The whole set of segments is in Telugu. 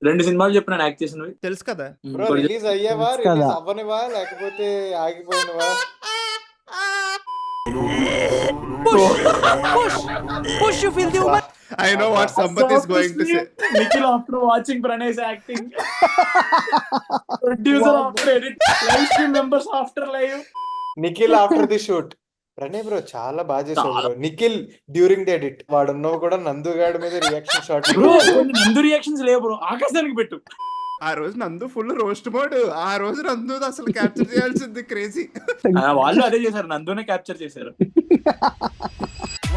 2 సినిమాలు చెప్పు నేను యాక్ట్ చేసినవి. తెలుసు కదా. బ్రో ఇంకోటి రిలీజ్ అయ్యావా, తెలుసు కదా. రిలీజ్ అవ్వనివా, లేకపోతే ఆగిపోయినవా? Push, you feel the woman. I know what Sampath is going to say. Nikhil after watching Pranay's acting. Producer after edit. Live stream members after live. Nikhil after the shoot. Pranay bro చాలా బాగా చేసావు bro. Nikhil during the edit వాడు ఉన్నవి కూడా నందుగాడి మీద రియాక్షన్ షాట్. బ్రో కొన్ని నందు రియాక్షన్స్ లేవు బ్రో, ఆకాశానికి పెట్టు. ఆ రోజు నందు ఫుల్ రోస్ట్ మోడ్. ఆ రోజు నందు అసలు క్యాప్చర్ చేయాల్సింది క్రేజీ. వాళ్ళు అదే చేశారు, నందునే క్యాప్చర్ చేశారు.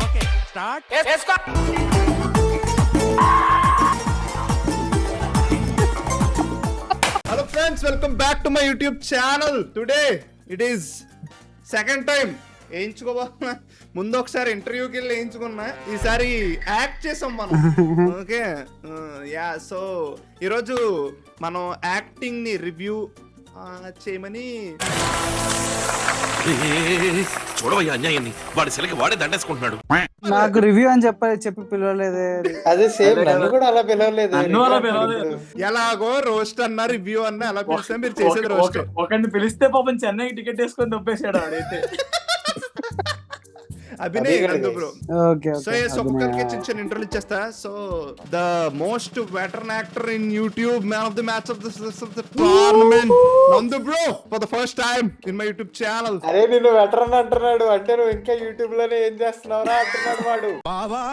Okay, start. Yes, go. Hello friends, welcome back to my YouTube channel. Today it is second time వేయించుకోబా. ముందు ఒకసారి ఇంటర్వ్యూకి వెళ్ళి వేయించుకున్నా, ఈసారి యాక్ట్ చేసాం మనం. ఓకే యా, సో ఈరోజు మనం యాక్టింగ్ ని రివ్యూ చేయమని. చూడవయ్యా అన్యాయాన్ని, వాడి సెలకి వాడే దండేసుకుంటున్నాడు. నాకు రివ్యూ అని చెప్పి పిలవలేదే. అదే సేమ్ నన్ను కూడా అలా పిలవలేదు. నన్ను అలా పిలవలేదు. ఎలాగో రోస్ట్ అన్నా రివ్యూ అన్నా ఎలా పిలిస్తే మీరు చేసేది రోస్ట్. ఒకరిని పిలిస్తే పాపం చెన్నైకి టికెట్ వేసుకొని దొబ్బేసాడు ఆడైతే. అభినయ్ నందు బ్రో. ఓకే సో ఒక్కొక్కరికి చిన్న చిన్న ఇంటర్వ్యూ ఇచ్చేస్తా. So the most veteran actor in YouTube, man of the match of the tournament, Nandu bro for the first time in my YouTube channel. అరే నిన్ను వెటరన్ అంటున్నాడు అంటే నువ్వు ఇంకా యూట్యూబ్ లోనే ఏం చేస్తున్నావురా అంటున్నాడు వాడు. బావా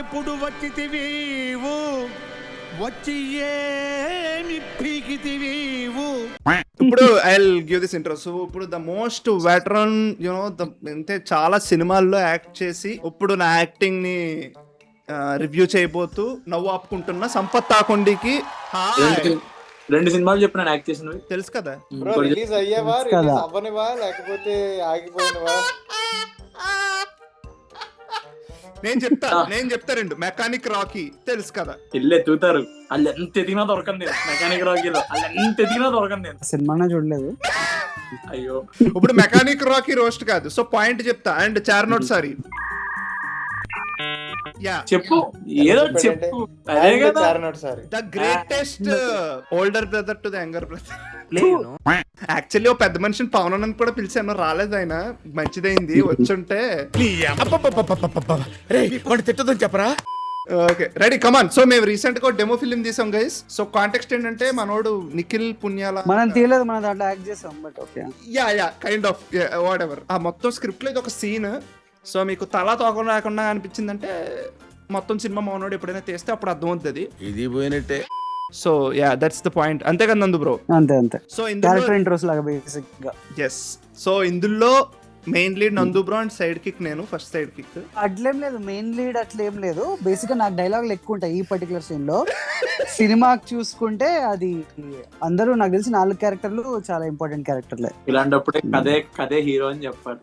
ఎప్పుడు వచ్చితివీవు, వచ్చి ఏమి పీకితివీవు. ఇప్పుడు I will give this intro. So ఇప్పుడు ద మోస్ట్ వెటరన్ యునో అంటే చాలా సినిమాల్లో యాక్ట్ చేసి ఇప్పుడు నా యాక్టింగ్ ని రివ్యూ చేయబోతూ నవ్వు ఆపుకుంటున్న సంపత్ తాకొండికి హాయ్. 2 సినిమాలు చెప్పు నేను యాక్ట్ చేసినవి. తెలుసు కదా. బ్రో రిలీజ్ అయ్యావా, తెలుసు కదా. రిలీజ్ అవ్వనివా, లేకపోతే ఆగిపోయినవా? నేను చెప్తా 2 మెకానిక్ రాకీ తెలుసు కదా. ఇల్లు ఎత్తుతారు, వాళ్ళు ఎంత ఎదిగినా దొరకంది నేను. మెకానిక్ రాకీలో వాళ్ళు ఎంత ఎదిగినా దొరకంది నేను. సినిమానే చూడలేదు. అయ్యో ఇప్పుడు మెకానిక్ రాకీ రోస్ట్ కాదు. సో పాయింట్ చెప్తా. అండ్ చార్నోట్ సారీ యా చెప్పు, ఏదో చెప్పు. అదే కదా sorry. The greatest older brother to the younger brother. Actually ఓ పెద్ద మనిషిని పవన్ అన్న కూడా పిలిచాను, రాలేదు ఆయన. మంచిదైంది వచ్చుంటే. తిట్టదని చెప్పరా. Okay ready come on. సో మేము రీసెంట్ గా డెమో ఫిల్మ్ తీసాం గైస్. సో కాంటెక్స్ట్ ఏంటంటే మనోడు నిఖిల్ పుణ్యాల మనం తీయలేదు, మనం దాంట్లో యాక్ట్ చేసాం. But okay yeah kind of what ever. ఆ మొత్తం స్క్రిప్ట్ లో ఇది ఒక సీన్. సో మీకు తలా తోకం రాకుండా అనిపించిందంటే మొత్తం సినిమా మనోడు ఎప్పుడైనా తీస్తే అప్పుడు అర్థమవుతుంది. ఇది పోయినట్టే. So yeah that's the point. అంతే కదా నందు బ్రో. అంతే సో క్యారెక్టర్ ఇంట్రోస్ లాగా బేసిక్ గా. ఎస్. సో ఇందులో మెయిన్ లీడ్ నందు బ్రో అండ్ సైడ్ కిక్ నేను. ఫస్ట్ సైడ్ కిక్ అట్లేం లేదు, మెయిన్ లీడ్ అట్లేం లేదు. బేసిక్ గా నాకు డైలాగులు ఎక్కువ ఉంటాయి ఈ పర్టికులర్ సీన్ లో. సినిమాకి చూసుకుంటే అది అందరూ నాకు తెలిసి 4 క్యారెక్టర్లు చాలా ఇంపార్టెంట్ క్యారెక్టర్లే. ఇలాంటప్పుడే కదే హీరో అని చెప్పాలి.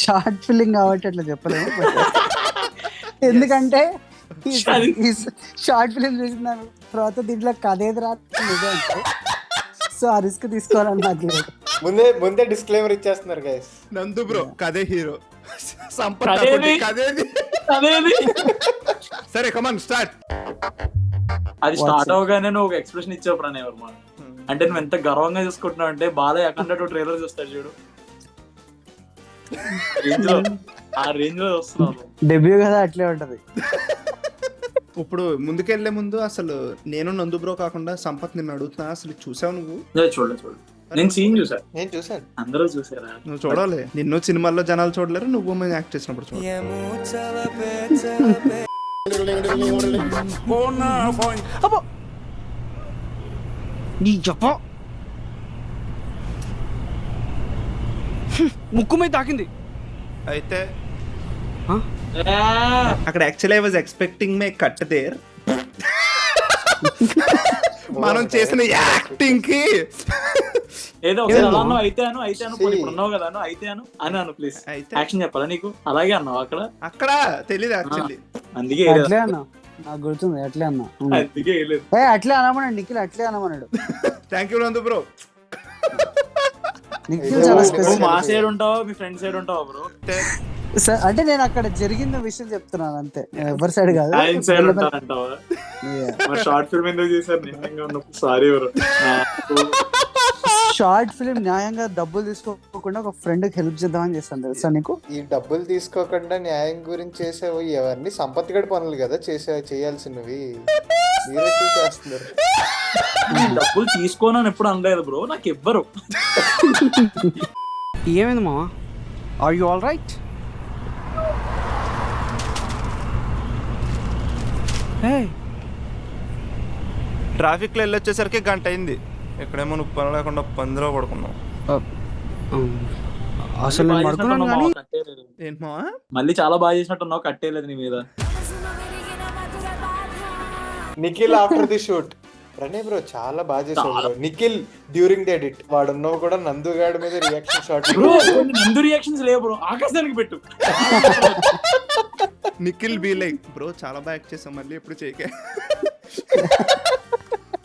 షార్ట్ ఫిల్లింగ్ కాబట్టి అట్లా చెప్పలేము. ఎందుకంటే షార్ట్ ఫిల్మ్ చూసిన తర్వాత దీంట్లో కథ ఏది రాదు. సో ఆ రిస్క్ తీసుకోవాలని నాకు లేదు. ముందే డిస్క్లైమర్ ఇచ్చేస్తున్నారు గైస్. నందు బ్రో కదే హీరో, సంపత్ కథేది. కదేది. అదేది సరే కమాన్ స్టార్ట్. అది స్టార్ట్ అవగానే నువ్వు ఒక ఎక్స్ప్రెషన్ ఇచ్చావు ప్రణయ్ వర్మ. అంటే నువ్వు ఎంత గర్వంగా చూసుకుంటున్నావు అంటే బాలయ్య అక్కడ ట్రైలర్ చూస్తాడు చూడు, ఆ రేంజ్ లో చూస్తున్నావు. డెబ్యూ కదా అట్లే ఉంటది. ఇప్పుడు ముందుకెళ్లే ముందు అసలు నేను నందు బ్రో కాకుండా సంపత్ నిన్ను అడుగుతున్నా, అసలు చూసావు నువ్వు? చూడలేదు. నేను సీన్ చూసా. నేను చూసాను. అందరూ చూసారా? నువ్వు చూడాలి. నిన్ను సినిమాల్లో జనాలు చూడలేరు, నువ్వు మేము యాక్ట్ చేసినప్పుడు చూడాలి. నీ చెప్ప ముక్కు మీద తాకింది అయితే అక్కడ actually I was expecting my cut there. మనం చేసిన యాక్టింగ్ కి ఏదో ఒకసారి అలా అన్నావు. అయితే ఇప్పుడు ఉన్నావు కదా అయితే అను ప్లీజ్. యాక్షన్ చెప్పాలా నీకు? అలాగే అన్నావు అక్కడ తెలీదు యాక్చువల్లీ. అందుకే అట్లే అన్నా, నాకు గుర్తుంది. అట్లే అన్నా. అందుకే అట్లే అనమన్నాడు నిఖిల్, అట్లే అనమన్నాడు. థ్యాంక్ యూ నందు బ్రో. నిఖిల్ చాలా నువ్వు స్పెషల్. మా సైడ్ ఉంటావా మీ ఫ్రెండ్ సైడ్ ఉంటావా బ్రో? అంటే నేను అక్కడ జరిగిన విషయం చెప్తున్నాను అంతే, ఎవరి సైడ్ కాదు. ఆయన సైడ్ ఉంటానంటావా? మా షార్ట్ ఫిల్మ్ ఎందుకు చేశారు న్యాయంగా ఉన్నప్పుడు? సారీ ఎవరు షార్ట్ ఫిల్మ్ న్యాయంగా డబ్బులు తీసుకోకుండా ఒక ఫ్రెండ్ కి హెల్ప్ చేద్దామని చేస్తాను తెలుసా నీకు. ఈ డబ్బులు తీసుకోకుండా న్యాయం గురించి చేసేవి ఎవరిని సంపత్తిగడి పనులు కదా చేయాల్సినవి, మీరే చేస్తున్నారు. డబ్బులు తీసుకోనని ఎప్పుడు అనలేదు బ్రో, నాకు ఇవ్వరు. ఏమైంది మావా? Are you all right? Traffic లో వెళ్ళొచ్చేసరికి గంట అయింది. ఎక్కడేమో నువ్వు పని లేకుండా పందిలో పడుకున్నావు. అసలు నేను పడుకున్నాను కానీ ఏంటి మావా? మళ్ళీ చాలా బాగా చేసినట్టున్నావు, కట్టేయలేదు నీ మీద. Nikhil after the shoot. Pranay bro చాలా బాగా చేసావు bro. Nikhil during the edit వాడున్నవి కూడా నందుగాడి మీద reaction shot. Bro Nandu reactions లేవు బ్రో, ఆకాశానికి పెట్టు. నిఖిల్ బీ లైక్ బ్రో చాలా బాగా యాక్ట్ చేసాం, మళ్ళీ ఎప్పుడు చేయకే.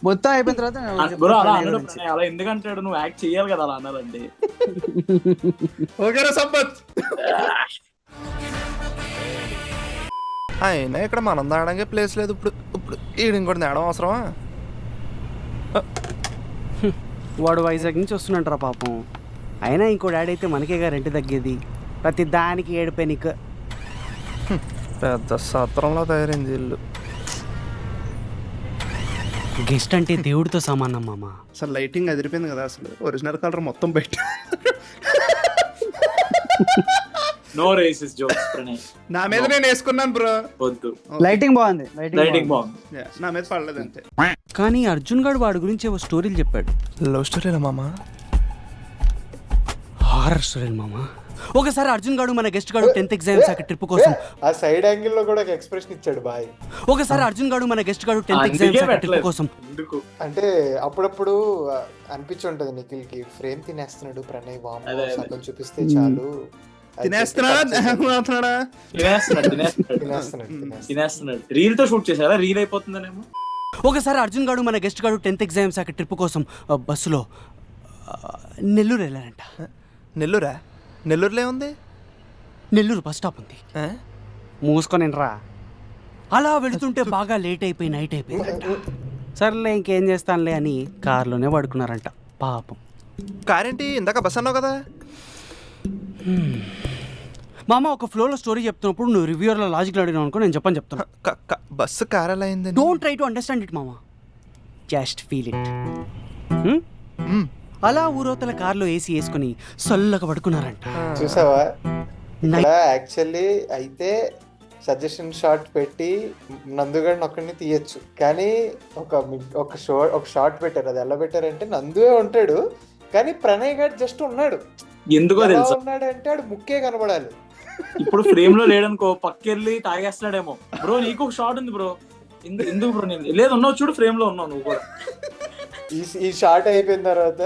మొత్తం అయిపోయిన తర్వాత నేను బ్రో అలా ప్రణయ్ అన్నాడు గురించి. ప్రణయ్, అలా ఎందుకంటాడు? నువ్వు యాక్ట్ చేయాలి కదా అలా అన్నారండి. ఓకేనా సంపత్? అయినా ఇక్కడ మనం దాడడానికి ప్లేస్ లేదు. ఇప్పుడు ఈడిని కూడా తేడం అవసరమా? వాడు వైజాగ్ నుంచి వస్తున్నట్రా పాపం. అయినా ఇంకో డాడీ అయితే మనకేగా రెంట్ తగ్గేది. ప్రతి దానికి ఏడిపోయి నీకు పెద్ద సత్రంలో తయారైంది ఇల్లు. గెస్ట్ అంటే దేవుడితో సమానం మామ. అసలు లైటింగ్ అదిరిపోయింది కదా, అసలు ఒరిజినల్ కలర్ మొత్తం బయట. No racist jokes Pranay. నా మీద నేను వేసుకున్నాను బ్రో. వద్దు, లైటింగ్ బాగుంది, లైటింగ్ బాగుంది. నా మీద పడలేదు అంతే. కానీ అర్జున్ గాడు వాడి గురించి ఏవో స్టోరీలు చెప్పాడు. లవ్ స్టోరీనా మామ? హారర్ స్టోరీలు మామ. ఒకసారి అర్జున్ గాడు మన గెస్ట్ గాడు 10th ఎగ్జామ్స్ ట్రిప్ కోసం ఆ సైడ్ యాంగిల్ లో కూడా ఒక ఎక్స్ప్రెషన్ ఇచ్చాడు బాయ్. ఒకసారి అర్జున్ గాడు మన గెస్ట్ గాడు 10th ఎగ్జామ్స్ ట్రిప్ కోసం ఎందుకు అంటే అప్పుడప్పుడు అనిపించి ఉంటది నిఖిల్ కి, ఫ్రేమ్ తినేస్తున్నాడు ప్రణయ్, వామ్ సగం చూపిస్తే చాలు. తినేస్తున్నాడా? తినేస్తున్నాడు. రీల్ తో షూట్ చేశారా? రీల్ అయిపోతుందనేమో. ఒకసారి అర్జున్ గాడు మన గెస్ట్ గాడు 10th ఎగ్జామ్స్ ట్రిప్ కోసం బస్సులో నెల్లూరు వెళ్ళారంట. నెల్లూరా? నెల్లూరులో ఉంది? నెల్లూరు బస్ స్టాప్ ఉంది. మూసుకొని రా. అలా వెళుతుంటే బాగా లేట్ అయిపోయి నైట్ అయిపోయిందంట. సర్లే ఇంకేం చేస్తానులే అని కార్లోనే పడుకున్నారంట పాపం. కారేంటి ఇందాక బస్ అన్నావు కదా? మామ ఒక ఫ్లోలో స్టోరీ చెప్తున్నప్పుడు నువ్వు రివ్యూర్లో లాజిక్లో అడిగినావు అనుకో, నేను చెప్తాను. బస్సు కార్ ఎలా అయింది? Don't try to understand it మామ, జస్ట్ ఫీల్ ఇట్. అలా ఊరవతల కార్లో ఏసీ వేసుకుని సల్లగా పడుకున్నారంట. చూసావా ఇక్కడ యాక్చువల్లీ అయితే సజెషన్ షాట్ పెట్టి నందుగాడిని ఒక్కడిని తీయచ్చు, కానీ ఒక షాట్ పెట్టారు. అది ఎలా పెట్టారంటే నందువే ఉంటాడు కానీ ప్రణయ్ గారు జస్ట్ ఉన్నాడు. ఎందుకో తెలుసా? ఉన్నాడు అంటే ఆడు ముక్కే కనబడాలి. ఇప్పుడు ఫ్రేమ్ లో లేడనుకో, పక్కెళ్ళి తాగేస్తున్నాడేమో. బ్రో నీకు ఒక షాట్ ఉంది బ్రో. ఎందుకు బ్రో? నేను లేదు, ఉన్నావు చూడు, ఫ్రేమ్ లో ఉన్నావు నువ్వు కూడా. ఈ షార్ట్ అయిపోయిన తర్వాత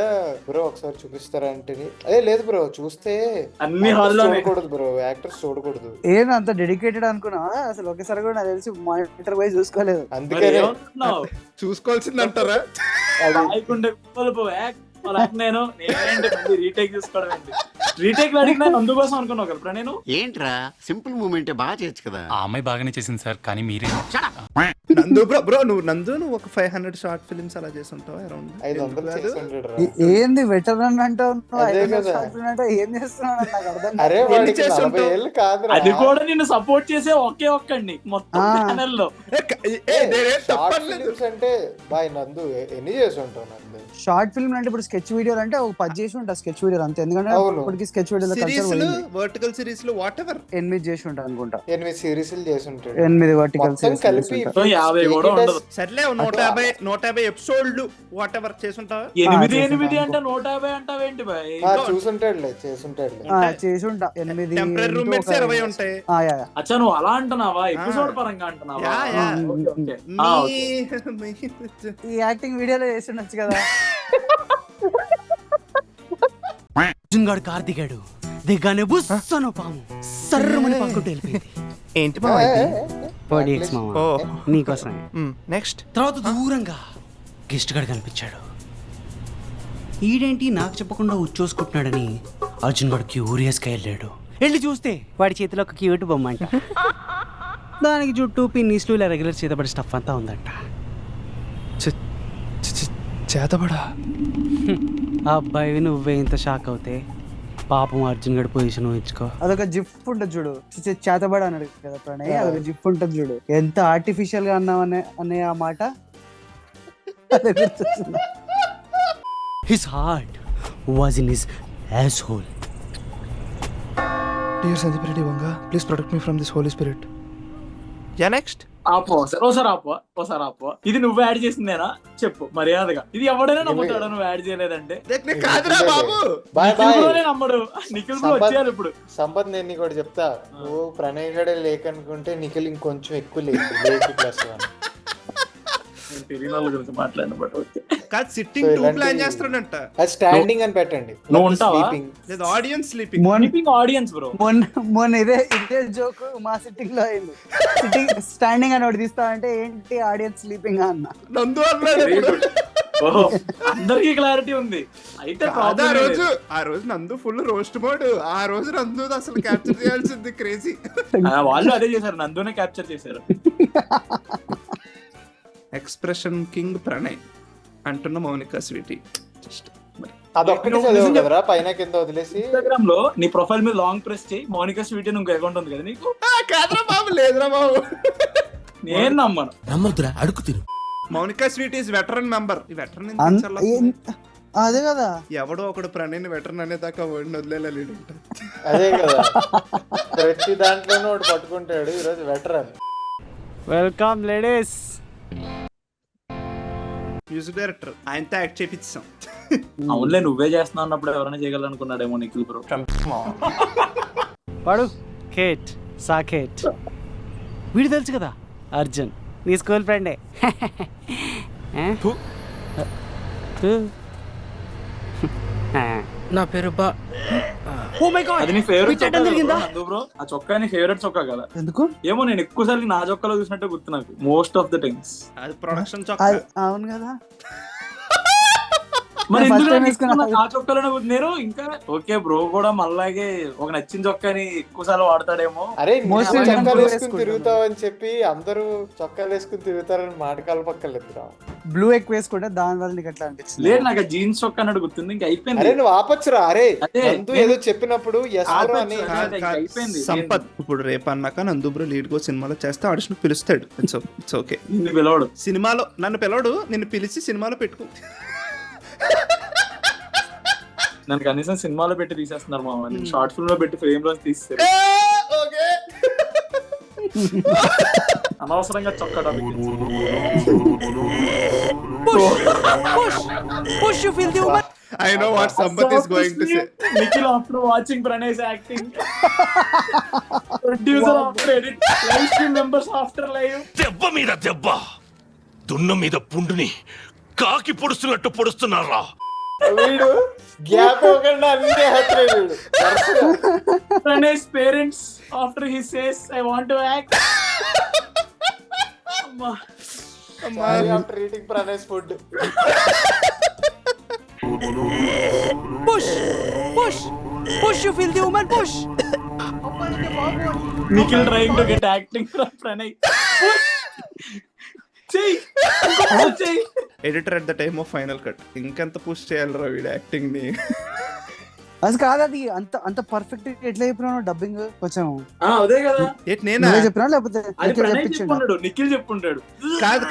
బ్రో ఒకసారి చూపిస్తారా అంటే, అదే లేదు బ్రో చూస్తే అన్ని హాల్లో చూడకూడదు బ్రో, యాక్టర్స్ చూడకూడదు. ఏం అంత డెడికేటెడ్ అనుకున్నావా? అసలు ఒకసారి కూడా నాకు తెలిసి మానిటర్ వైజ్ చూసుకోలేదు. అందుకనే చూసుకోవాల్సింది అంటారా? నేను రీటేక్ చూసుకోవడం రీటేక్ అడిగినా అందుకోసం అనుకున్నావు కదా నేను. ఏంట్రా సింపుల్ మూమెంట్ బాగా చేయొచ్చు కదా. ఆ అమ్మాయి బాగానే చేసింది సార్, కానీ మీరే నందు బ్రో నువ్వు ఒక 500 షార్ట్ ఫిల్మ్స్ అలా చేసి ఉంటావు అరౌండ్ 500 600 రా. ఏంది వెటరన్ అంటావు? అదే కదా. ఏం చేస్తున్నావు నాకు అర్థం అరే ఎన్ని వాడికి చేసి 40 ఉంటావు? ఏళ్ళు కాదురా. అది కూడా నిన్ను సపోర్ట్ చేసే ఒక్కడిని మొత్తం ఛానల్ లో. షార్ట్ ఫిల్మ్స్ అంటే బాయ్ నందు ఎన్ని చేసి ఉంటావు నందు? షార్ట్ ఫిల్మ్ అంటే ఇప్పుడు స్కెచ్ వీడియోలు అంటే ఒక 10 చేసి ఉంటా స్కెచ్ వీడియోలు అంతే. ఎందుకంటే అవును. ఇప్పటికి స్కెచ్ వీడియోలో కల్చర్ వర్టికల్ సిరీస్ లో వాట్ ఎవర్ 8 చేసి ఉంటా అనుకుంటా. 8 సిరీస్లు చేసి ఉంటాడు 8 వర్టికల్ మొత్తం కలిపి. 50 కూడా ఉండదు. సర్లే 150 ఎపిసోడ్లు వాట్ ఎవర్ చేసి ఉంటావా? 8 అంటే 150 అంటావేంటి బాయ్? చూసుంటాడులే చేసుంటాడులే. చేసి ఉంటా 8. టెంపరరీ రూమ్మేట్స్ 20 ఉంటాయి. అచ్చా నువ్వు అలా అంటున్నావా? ఎపిసోడ్ పరంగా అంటున్నావా? యా. Okay, okay. ఈ యాక్టింగ్ వీడియోలో చేసి ఉండొచ్చు కదా. అర్జున్ గాడు కార్ దిగాడు. దిగ్గానే బుస్సను పాము సర్రమని పక్కకు వెళ్ళిపోయింది. ఏంటి మామ ఇది? 4DX మామ ఓ నీకోసమే. నెక్స్ట్ తర్వాత దూరంగా గెస్ట్ గాడు కనిపించాడు. ఈడేంటి నాకు చెప్పకుండా ఉచ్చోసుకుంటున్నాడని అర్జున్ గాడు క్యూరియస్గా వెళ్ళాడు. వెళ్ళి చూస్తే వాడి చేతిలో ఒక క్యూట్ బొమ్మ అంట. దానికి చుట్టూ పిన్నీస్లు ఇలా రెగ్యులర్ చేతబడి స్టఫ్ అంతా ఉందంట. చేతబడా? అబ్బాయి నువ్వే ఇంత షాక్ అవుతే పాపం అర్జున్ గడి పొజిషన్ ఊహించుకో. అదొక జిఫ్ ఉంటుంది చూడు, చేతబడి అన్నాడు కదా ప్రణయ్, అదొక జిఫ్ ఉంటుంది చూడు. ఎంత ఆర్టిఫిషియల్ గా అన్నావు అనే ఆ మాట అదే గుర్తొచ్చింది. His heart was in his asshole. Dear Sandeep Reddy Vanga, please protect me from this Holy Spirit. Yeah, next. ఆపో ఓసారి ఆపో. ఇది నువ్వు యాడ్ చేసిందేనా చెప్పు మర్యాదగా. ఇది ఎవడైనా నమ్ముతాడు నువ్వు యాడ్ చేయలేదంటే. కాదురా బాబు. Bye Nikhil bye. బ్రోనే నమ్మడు. నిఖిల్ బ్రో వచ్చేయాలి ఇప్పుడు. సంపత్ నేను నీకు ఒకటి చెప్తా, నువ్వు ప్రణయ్ గడే లేకనుకుంటే నిఖిల్ ఇంకొంచెం ఎక్కువ లేకు ప్లస్ వన్. నేను తెలియని వాళ్ళ గురించి మాట్లాడిన బట్ ఓకే. కాదు, సిట్టింగ్ టూ ప్లాన్ చేస్తున్నాడంట. అది స్టాండింగ్ అని పెట్టండి. నువ్వు ఉంటావా? Sleeping. లేదు, audience sleeping. Sleeping audience bro. మొన్న ఇదే జోక్ మా సిట్టింగ్ లో అయింది. స్టాండింగ్ అని ఒకటి తీస్తా అంటే ఏంటి ఆడియన్స్ స్లీపింగ్ అన్న. నందు అన్నాడు ఇప్పుడు. ఓహో, అందరికీ క్లారిటీ ఉంది. అయితే కాదు, ఆ రోజు నందు ఫుల్ రోస్ట్ మోడ్. ఆ రోజు నందు అసలు క్యాప్చర్ చేయాల్సింది క్రేజీ. వాళ్ళు అదే చేశారు, నందునే క్యాప్చర్ చేశారు. ఎక్స్ప్రెషన్ కింగ్ ప్రణయ్ అంటున్న మౌనిక స్వీటీ. అదొక్కటి చదివావు కదరా పైన కింద వదిలేసి. ఇన్స్టాగ్రామ్ లో నీ ప్రొఫైల్ మీద లాంగ్ ప్రెస్ చేయి, మౌనికా స్వీటీ అని ఇంకో అకౌంట్ ఉంది కదా నీకు. కాదురా బాబు, లేదురా బాబు, నేను నమ్మను. నమ్మద్దురా అడుగు తిను. Mounika sweet is veteran member. ఈ వెటరన్ అదే కదా, ఎవడో ఒకడు ప్రణయ్ వెటరన్ అనేదాకా ఓడిని వదిలేలేడు. అదే కదా, ప్రతి దాంట్లోనూ ఒకటి పట్టుకుంటాడు. ఈరోజు veteran. Welcome ladies. Music director, ఆయనతో యాక్ట్ చేపిస్తాం. అవునులే, నువ్వే చేస్తున్నావు అన్నప్పుడు ఎవరైనా చేయగలనుకున్నాడేమో నిఖిల్ బ్రో. వాడు కేట్ సాకేట్, వీడు తెలుసు కదా అర్జున్, నీ స్కూల్ ఫ్రెండే. నా పేరు ఓ మై గాడ్, అది నీ ఫేవరెట్ చట్టం జరిగిందా బ్రో? ఆ చొక్కా నీ ఫేవరెట్ చొక్కా కదా? ఎందుకు ఏమో, నేను ఎక్కువసార్లు నా చొక్కాలో చూసినట్టే గుర్తు నాకు మోస్ట్ ఆఫ్ ద టైమ్స్. అది ప్రొడక్షన్ అవును కదా. మరి First ఎందుకు time నాకు వేసుకున్నా. ఎక్కువ ఆ చొక్కాలోనే గుర్తు. నేను ఇంకా ఓకే బ్రో కూడా మళ్ళాగే ఒక నచ్చిన చొక్కాని ఎక్కువసార్లు వాడతాడేమో. అరే Mostly చొక్కాలు నేను వేసుకుని వేసుకుంటాను. తిరుగుతావు అని చెప్పి అందరూ చొక్కాలు వేసుకుని తిరుగుతారని మాట కలపక్కర్లేదురా. బ్లూ ఎక్కువ వేసుకుంటే దాని వల్ల నీకు ఎట్లా అనిపిస్తుంది? లేదు, నాకు జీన్స్ చొక్కా అన్నట్టు గుర్తుంది. ఇంకా అరే అయిపోయింది. నువ్వు ఆపొచ్చురా. అరే అదే, నందు ఏదో చెప్పినప్పుడు yes bro అని. అయిపోయింది. సంపత్ ఇప్పుడు రేపు అన్నాక నందు బ్రో లీడ్ గో సినిమాలో చేస్తే ఆడిషన్ పిలుస్తాడు. It's okay. నిన్ను పిలవడు. సినిమాలో నన్ను పిలవడు, నిన్ను పిలిచి సినిమాలో పెట్టుకో. నన్ను కనీసం సినిమాలో పెట్టి తీసేస్తున్నారు మామ. షార్ట్ ఫిల్మ్ లో పెట్టి ఫ్రేమ్ లో తీస్తారు. అనవసరంగా చొక్కా topic. I know what Sampath is going to say. Nikhil after watching Pranay's acting. Producer after edit. Live stream members after live. దెబ్బ మీద దెబ్బ, దున్న మీద పుండుని కాకి పొడుస్తున్నట్టు పొడుస్తున్నారా? వీడు గ్యాప్ ఇవ్వకుండా అన్ని హత్రేడు వీడు. Pranay's parents after he says I want to act. After eating Pranay's food. push you feel the woman push. Nikhil trying to get acting from Pranay. Push. Editor at the time of final cut ఇంకెంత పుష్ చేయాలరా వీడు యాక్టింగ్ ని. అది కాదు, అది అంత పర్ఫెక్ట్ ఎట్లా చెప్పినావు డబ్బింగ్? కొంచెం అదే కదా, ఏంటి నేనా? నువ్వే చెప్పినా లేకపోతే అది నిఖిల్ ప్రణయ్ చెప్పించిండా? చెప్పుంటాడు, నిఖిల్ చెప్పుంటాడు.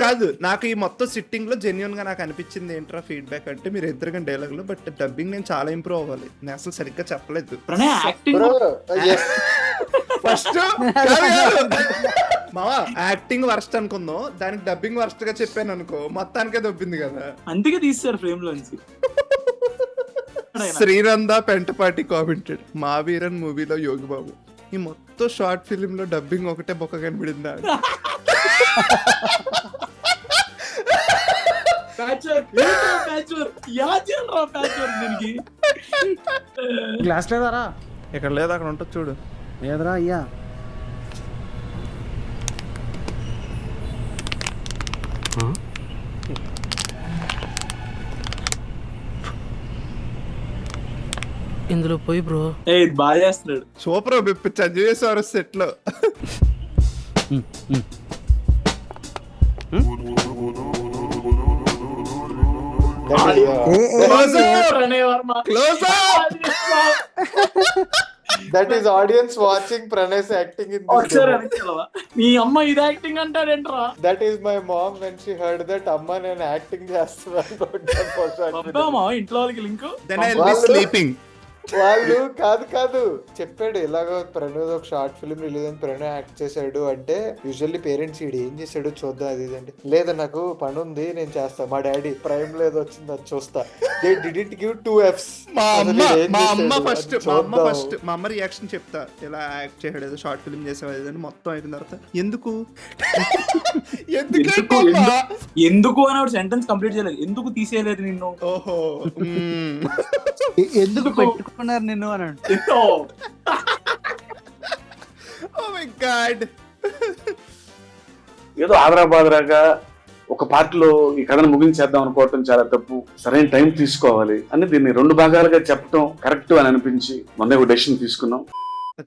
కాదు నాకు ఈ మొత్తం సిట్టింగ్ లో జెన్యున్ గా నాకు అనిపించింది ఏంట్రా ఫీడ్బ్యాక్ అంటే, మీరు ఇద్దరుగా డైలాగ్ లో, బట్ డబ్బింగ్ నేను చాలా ఇంప్రూవ్ అవ్వాలి. నేను అసలు సరిగ్గా చెప్పలేదు Pranay acting Bro, yes. First. మావా యాక్టింగ్ వర్స్ట్ అనుకుందాం, దానికి డబ్బింగ్ వర్స్ట్ గా చెప్పాను అనుకో, మొత్తానికే దొబ్బింది కదా. అందుకే తీస్తారు ఫ్రేమ్ లోంచి. శ్రీనంద పెంటపాటి కామెంటెడ్, మా వీరన్ మూవీలో యోగి బాబు. ఈ మొత్తం షార్ట్ ఫిలిం లో డబ్బింగ్ ఒకటే బొక్క కనబడిందా? గ్లాస్ లేదారా? ఇక్కడ లేదు, అక్కడ ఉంటుంది చూడు. లేదరా అయ్యా. ఇందులో పోయి బ్రో. ఇది బాగా చేస్తున్నాడు. సూపర్ చదివేసారు సెట్ లో. Pranay Varma that is audience watching Pranay acting in ఒకసారి వెనక్కి వెళ్ళవా? నీ అమ్మ ఇది యాక్టింగ్ అంటాడేంట్రా? That is my mom when she heard that అమ్మ నేను యాక్టింగ్ చేస్తున్నాను. పంపామా ఇంట్లో వాళ్ళకి link? Then I will be sleeping. వాళ్ళు కాదు చెప్పాడు ఇలాగో ప్రణయ్ ఒక షార్ట్ ఫిల్మ్ రిలీజ్ అని ప్రణయ్ యాక్ట్ చేశాడు అంటే యూజువల్లీ పేరెంట్స్ ఈడు ఏం చేశాడు చూద్దాం అది ఇది అంటే లేదా నాకు పని ఉంది నేను చేస్తా మా డాడీ ప్రైమ్ లేదు వచ్చింది అది చూస్తా. They didn't give 2 Fs. మా అమ్మ రియాక్షన్ చెప్తా ఇలా యాక్ట్ చేయడు ఏదో షార్ట్ ఫిల్మ్ చేసేవాడు అని మొత్తం అయిన తర్వాత ఎందుకు ఎందుకు అని ఒక సెంటెన్స్ కంప్లీట్ చేయలేదు. ఎందుకు తీసేయలేదు నిన్ను? ఓహో ఎందుకు పెట్టుకున్నారు నిన్ను అని ఓ మై గాడ్. ఏదో ఆదరాబాదరాగా ఒక పార్ట్లో ఈ కథను ముగించేద్దాం అనుకోవటం చాలా తప్పు. సరైన టైం తీసుకోవాలి అని దీన్ని 2 భాగాలుగా చెప్పడం కరెక్ట్ అని అనిపించి మొన్న ఒక డెసిషన్ తీసుకున్నాం.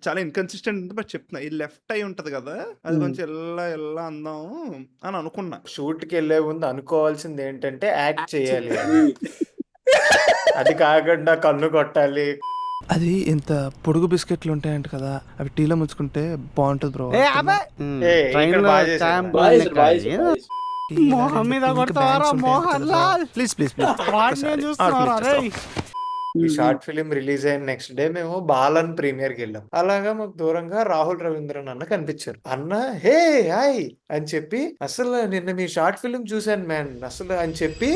చాలా ఇన్కన్సిస్టెంట్ బట్ చెప్తున్నా ఈ లెఫ్ట్ అయి ఉంటది కదా అది కొంచెం ఎల్లా అందాం అని అనుకున్నా. షూట్ కి వెళ్లే ముందు అనుకోవాల్సింది ఏంటంటే యాక్ట్ చేయాలి, అది కాకుండా కన్ను కొట్టాలి. అది ఇంత పొడుగు బిస్కెట్లు ఉంటాయంట కదా, అవి టీలో ముంచుకుంటే బాగుంటది బ్రో. మోహన్ మీద కొడతారా మోహన్ లాల్? ప్లీజ్ ఈ షార్ట్ ఫిలిం రిలీజ్ అయిన నెక్స్ట్ డే మేము బాలన్ ప్రీమియర్ కి వెళ్ళాం. అలాగా మాకు దూరంగా రాహుల్ రవీంద్రన్ అన్న కనిపించారు. అన్న హే హాయ్ అని చెప్పి అసలు నిన్న మీ షార్ట్ ఫిలిం చూశాను మ్యాన్ అసలు అని చెప్పి